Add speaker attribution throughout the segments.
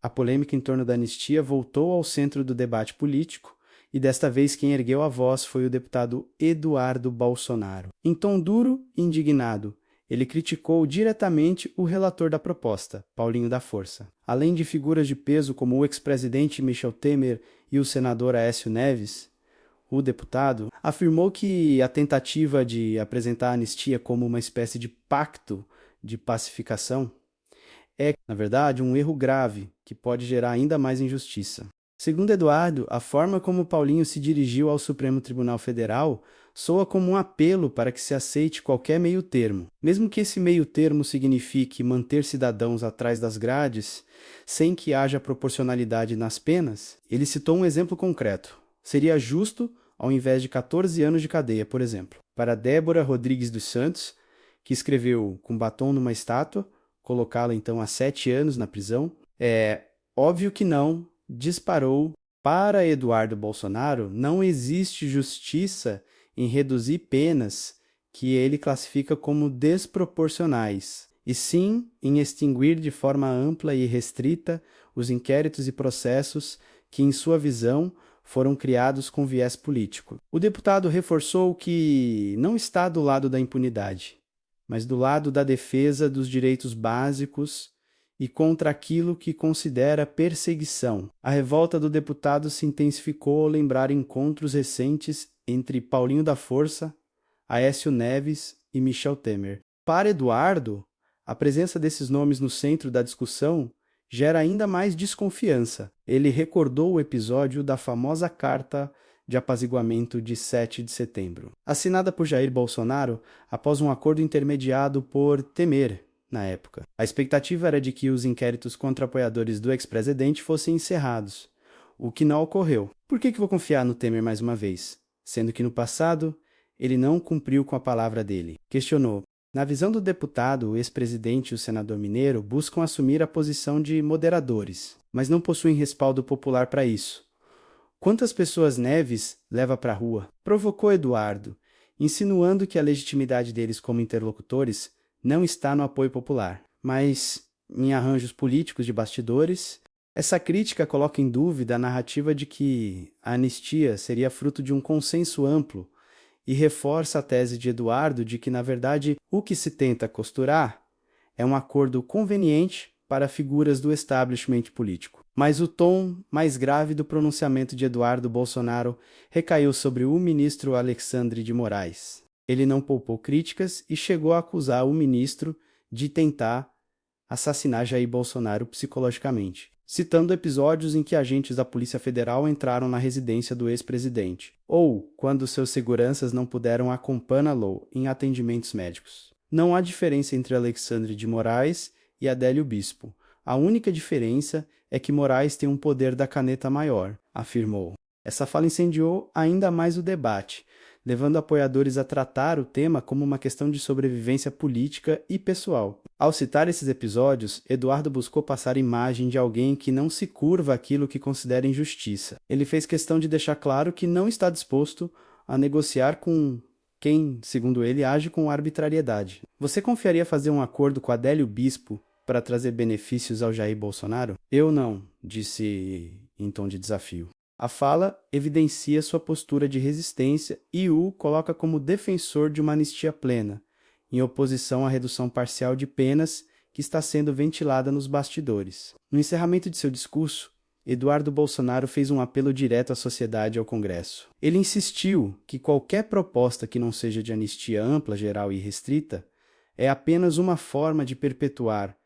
Speaker 1: A polêmica em torno da anistia voltou ao centro do debate político, e desta vez quem ergueu a voz foi o deputado Eduardo Bolsonaro. Em tom duro e indignado, ele criticou diretamente o relator da proposta, Paulinho da Força. Além de figuras de peso como o ex-presidente Michel Temer e o senador Aécio Neves, o deputado afirmou que a tentativa de apresentar a anistia como uma espécie de pacto de pacificação é, na verdade, um erro grave que pode gerar ainda mais injustiça. Segundo Eduardo, a forma como Paulinho se dirigiu ao Supremo Tribunal Federal soa como um apelo para que se aceite qualquer meio termo. Mesmo que esse meio termo signifique manter cidadãos atrás das grades, sem que haja proporcionalidade nas penas, ele citou um exemplo concreto. Seria justo, ao invés de 14 anos de cadeia, por exemplo, para Débora Rodrigues dos Santos, que escreveu com batom numa estátua, colocá-la então a 7 anos na prisão. É óbvio que não, disparou. Para Eduardo Bolsonaro, não existe justiça em reduzir penas que ele classifica como desproporcionais, e sim em extinguir de forma ampla e restrita os inquéritos e processos que, em sua visão, foram criados com viés político. O deputado reforçou que não está do lado da impunidade, mas do lado da defesa dos direitos básicos e contra aquilo que considera perseguição. A revolta do deputado se intensificou ao lembrar encontros recentes entre Paulinho da Força, Aécio Neves e Michel Temer. Para Eduardo, a presença desses nomes no centro da discussão gera ainda mais desconfiança. Ele recordou o episódio da famosa carta de apaziguamento de 7 de setembro, assinada por Jair Bolsonaro após um acordo intermediado por Temer, na época. A expectativa era de que os inquéritos contra apoiadores do ex-presidente fossem encerrados, o que não ocorreu. Por que vou confiar no Temer mais uma vez, sendo que no passado ele não cumpriu com a palavra dele? Questionou. Na visão do deputado, o ex-presidente e o senador mineiro buscam assumir a posição de moderadores, mas não possuem respaldo popular para isso. Quantas pessoas Neves leva para a rua? Provocou Eduardo, insinuando que a legitimidade deles como interlocutores não está no apoio popular, mas em arranjos políticos de bastidores. Essa crítica coloca em dúvida a narrativa de que a anistia seria fruto de um consenso amplo e reforça a tese de Eduardo de que, na verdade, o que se tenta costurar é um acordo conveniente para figuras do establishment político. Mas o tom mais grave do pronunciamento de Eduardo Bolsonaro recaiu sobre o ministro Alexandre de Moraes. Ele não poupou críticas e chegou a acusar o ministro de tentar assassinar Jair Bolsonaro psicologicamente, citando episódios em que agentes da Polícia Federal entraram na residência do ex-presidente, ou quando seus seguranças não puderam acompanhá-lo em atendimentos médicos. Não há diferença entre Alexandre de Moraes e Adélio Bispo. A única diferença é que Moraes tem um poder da caneta maior, afirmou. Essa fala incendiou ainda mais o debate, levando apoiadores a tratar o tema como uma questão de sobrevivência política e pessoal. Ao citar esses episódios, Eduardo buscou passar a imagem de alguém que não se curva àquilo que considera injustiça. Ele fez questão de deixar claro que não está disposto a negociar com quem, segundo ele, age com arbitrariedade. Você confiaria fazer um acordo com Adélio Bispo para trazer benefícios ao Jair Bolsonaro? Eu não, disse em tom de desafio. A fala evidencia sua postura de resistência e o coloca como defensor de uma anistia plena, em oposição à redução parcial de penas que está sendo ventilada nos bastidores. No encerramento de seu discurso, Eduardo Bolsonaro fez um apelo direto à sociedade e ao Congresso. Ele insistiu que qualquer proposta que não seja de anistia ampla, geral e restrita é apenas uma forma de perpetuar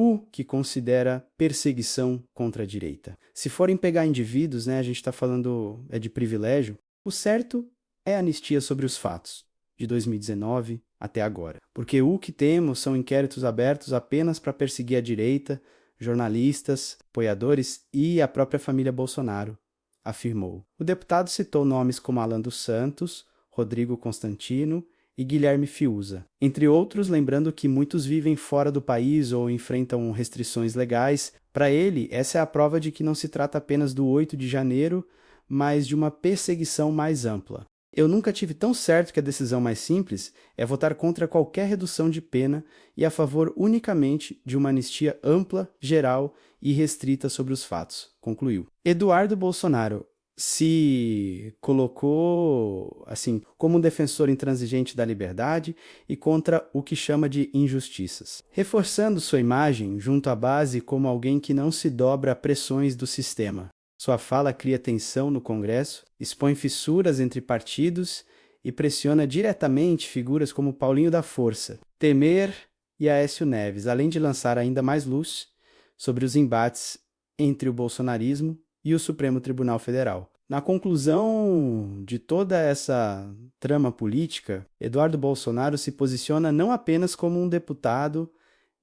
Speaker 1: o que considera perseguição contra a direita. Se forem pegar indivíduos, a gente está falando de privilégio, o certo é a anistia sobre os fatos, de 2019 até agora. Porque o que temos são inquéritos abertos apenas para perseguir a direita, jornalistas, apoiadores e a própria família Bolsonaro, afirmou. O deputado citou nomes como Alan dos Santos, Rodrigo Constantino e Guilherme Fiuza, entre outros, lembrando que muitos vivem fora do país ou enfrentam restrições legais. Para ele, essa é a prova de que não se trata apenas do 8 de janeiro, mas de uma perseguição mais ampla. Eu nunca tive tão certo que a decisão mais simples é votar contra qualquer redução de pena e a favor unicamente de uma anistia ampla, geral e restrita sobre os fatos, concluiu. Eduardo Bolsonaro se colocou, assim, como um defensor intransigente da liberdade e contra o que chama de injustiças, reforçando sua imagem junto à base como alguém que não se dobra a pressões do sistema. Sua fala cria tensão no Congresso, expõe fissuras entre partidos e pressiona diretamente figuras como Paulinho da Força, Temer e Aécio Neves, além de lançar ainda mais luz sobre os embates entre o bolsonarismo e o Supremo Tribunal Federal. Na conclusão de toda essa trama política, Eduardo Bolsonaro se posiciona não apenas como um deputado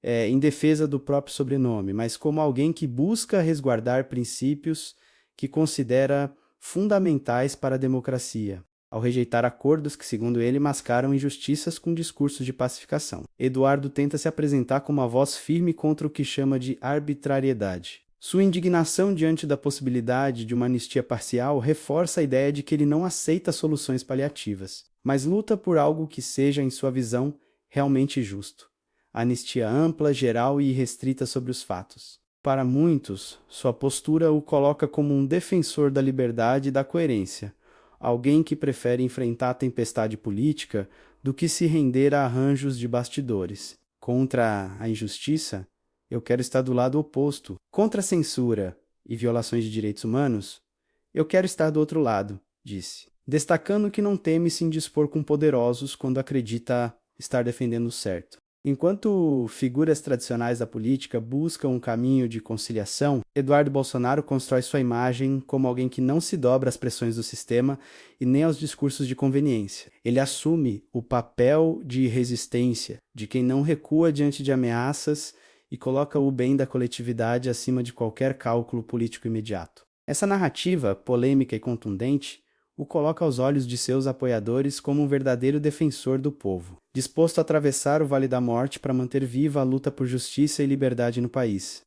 Speaker 1: em defesa do próprio sobrenome, mas como alguém que busca resguardar princípios que considera fundamentais para a democracia, ao rejeitar acordos que, segundo ele, mascaram injustiças com discursos de pacificação. Eduardo tenta se apresentar como uma voz firme contra o que chama de arbitrariedade. Sua indignação diante da possibilidade de uma anistia parcial reforça a ideia de que ele não aceita soluções paliativas, mas luta por algo que seja, em sua visão, realmente justo. A anistia ampla, geral e irrestrita sobre os fatos. Para muitos, sua postura o coloca como um defensor da liberdade e da coerência, alguém que prefere enfrentar a tempestade política do que se render a arranjos de bastidores. Contra a injustiça, eu quero estar do lado oposto. Contra a censura e violações de direitos humanos, eu quero estar do outro lado, disse, destacando que não teme se indispor com poderosos quando acredita estar defendendo o certo. Enquanto figuras tradicionais da política buscam um caminho de conciliação, Eduardo Bolsonaro constrói sua imagem como alguém que não se dobra às pressões do sistema e nem aos discursos de conveniência. Ele assume o papel de resistência, de quem não recua diante de ameaças e coloca o bem da coletividade acima de qualquer cálculo político imediato. Essa narrativa, polêmica e contundente, o coloca aos olhos de seus apoiadores como um verdadeiro defensor do povo, disposto a atravessar o Vale da Morte para manter viva a luta por justiça e liberdade no país.